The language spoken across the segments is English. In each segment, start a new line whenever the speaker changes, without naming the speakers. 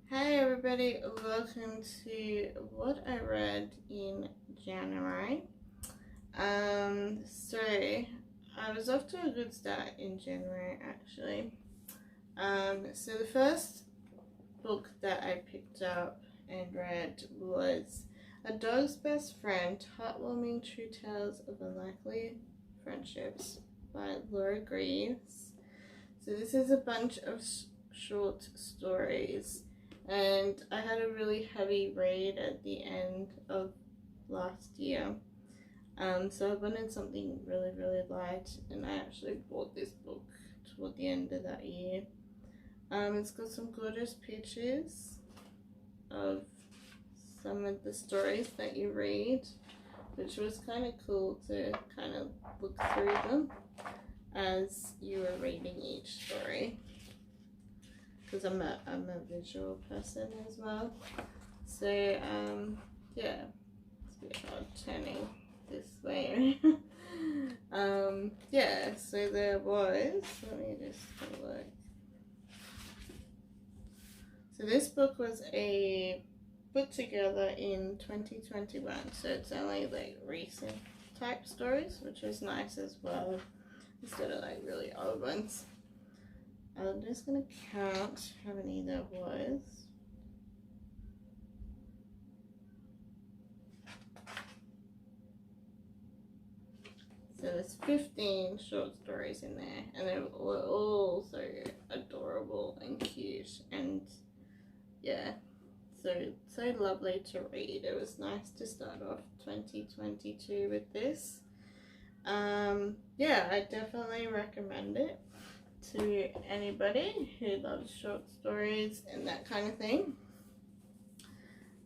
Hi everybody, welcome to what I read in January. So I was off to a good start in January actually. So the first book that I picked up and read was A Dog's Best Friend, Heartwarming True Tales of Unlikely Friendships by Laura Greaves. So this is a bunch of short stories, and I had a really heavy read at the end of last year. So I wanted something really light, and I actually bought this book toward the end of that year. It's got some gorgeous pictures of some of the stories that you read, which was kind of cool to kind of look through them as you were reading each story, because I'm a visual person as well. So yeah, it's a bit hard turning this way. Yeah, so there was, let me just have a look. So this book was put together in 2021, so it's only like recent type stories, which was nice as well, instead of like really old ones. I'm just gonna count how many there was. So there's 15 short stories in there, and they were all so adorable and cute, and yeah, so lovely to read. It was nice to start off 2022 with this. Yeah, I definitely recommend it to anybody who loves short stories and that kind of thing.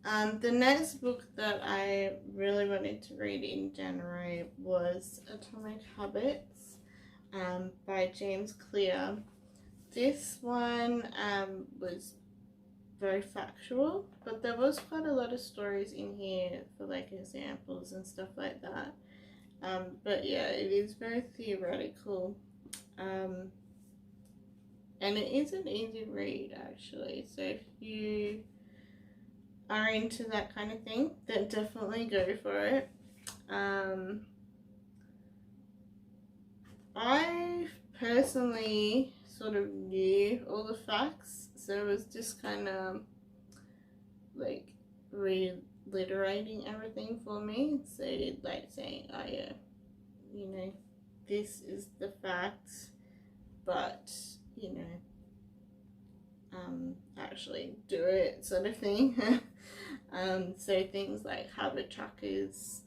The next book that I really wanted to read in January was Atomic Habits by James Clear. This one was very factual, but there was quite a lot of stories in here for like examples and stuff like that. But yeah, it is very theoretical. And it is an easy read actually, so if you are into that kind of thing, then definitely go for it. I personally sort of knew all the facts, so it was just kind of like reiterating everything for me. So like saying, oh yeah, you know, this is the fact, but you know, actually do it, sort of thing. So things like habit trackers,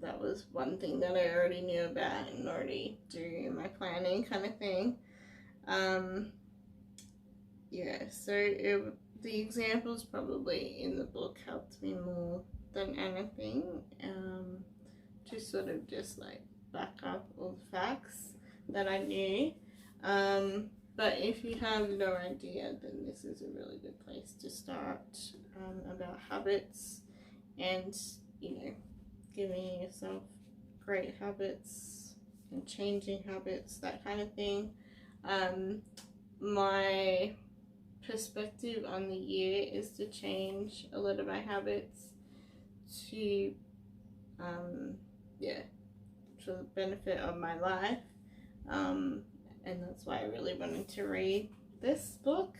that was one thing that I already knew about and already do in my planning kind of thing. Yeah, so the examples probably in the book helped me more than anything, to sort of just like back up all the facts that I knew. But if you have no idea, then this is a really good place to start, about habits and, you know, giving yourself great habits and changing habits, that kind of thing. My perspective on the year is to change a lot of my habits to, yeah, for the benefit of my life. And that's why I really wanted to read this book.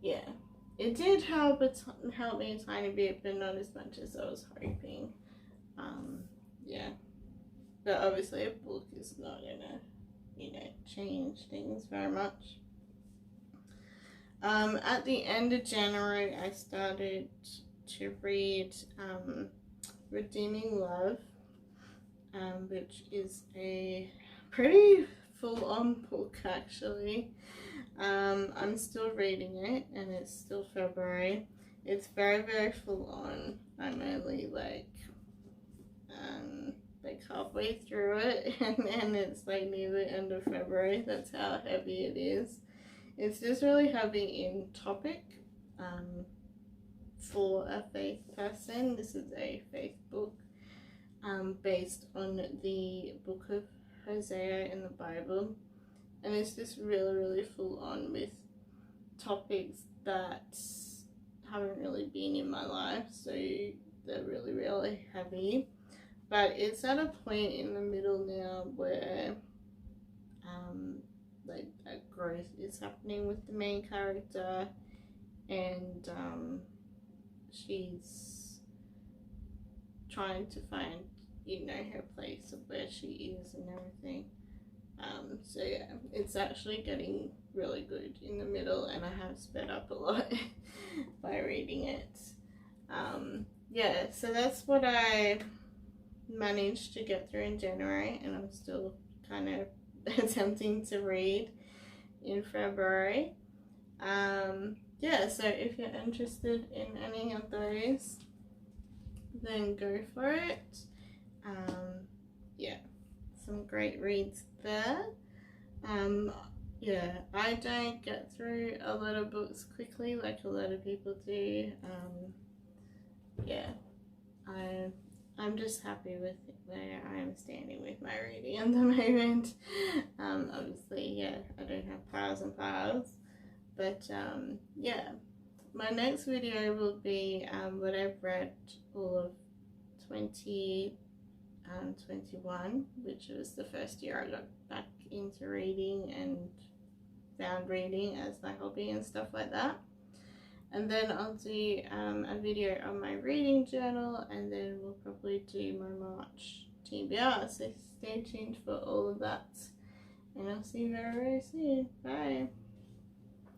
Yeah, it did help me a tiny bit, but not as much as I was hoping. Yeah, but obviously a book is not gonna, you know, change things very much. At the end of January, I started to read Redeeming Love, which is a pretty full-on book actually. I'm still reading it, and it's still February. It's very full on. I'm only like halfway through it, and then it's like near the end of February. That's how heavy it is. It's just really heavy in topic. For a faith person, this is a faith book, based on the book of Hosea in the Bible, and it's just really full on with topics that haven't really been in my life, so they're really, really heavy. But it's at a point in the middle now where like a growth is happening with the main character, and she's trying to find, you know, her place of where she is and everything. So yeah, it's actually getting really good in the middle, and I have sped up a lot by reading it. Yeah, so that's what I managed to get through in January, and I'm still kind of attempting to read in February. Yeah, so if you're interested in any of those, then go for it. Yeah, some great reads there. Yeah, I don't get through a lot of books quickly like a lot of people do. Yeah, I'm just happy with where I am standing with my reading at the moment. Obviously, yeah, I don't have piles and piles, but yeah, my next video will be what I've read all of 2021, which was the first year I got back into reading and found reading as my hobby and stuff like that. And then I'll do a video on my reading journal, and then we'll probably do my March TBR. So stay tuned for all of that, and I'll see you very, very soon. Bye.